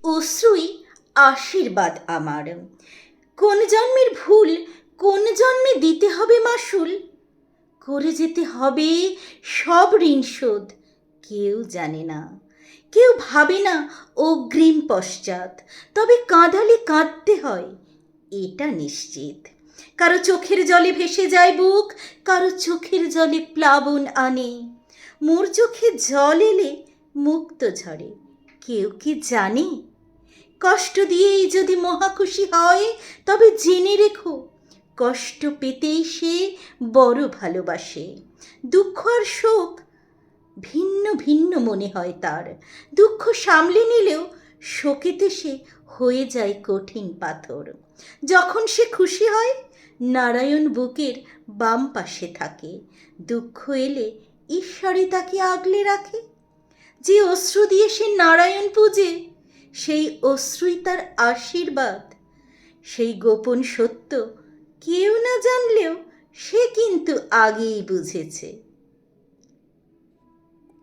অশ্রুই আশীর্বাদ আমার। কোন জন্মের ভুল কোন জন্মে দিতে হবে মাসুল, করে যেতে হবে সব ঋণ শোধ। কেউ জানে না, কেউ ভাবে না অগ্রিম পশ্চাৎ, তবে কাঁদালে কাঁদতে হয় এটা নিশ্চিত। কারো চোখের জলে ভেসে যায় বুক, কারো চোখের জলে প্লাবন আনে। মোর চোখে জল এলে মুক্ত ঝরে, কেউ কি জানে? কষ্ট দিয়েই যদি মহাখুশি হয়, তবে জেনে রেখো কষ্ট পেতেই সে বড় ভালোবাসে। দুঃখ আর শোক ভিন্ন ভিন্ন মনে হয় তার, দুঃখ সামলে নিলেও শোকেতে সে হয়ে যায় কঠিন পাথর। যখন সে খুশি হয় নারায়ণ বুকের বাম পাশে থাকে, দুঃখ এলে ঈশ্বরে তাকে আগলে রাখে। যে অশ্রু দিয়ে সে নারায়ণ পূজে, সেই অশ্রুই তার আশীর্বাদ। সেই গোপন সত্য কেউ না জানলেও সে কিন্তু আগেই বুঝেছে।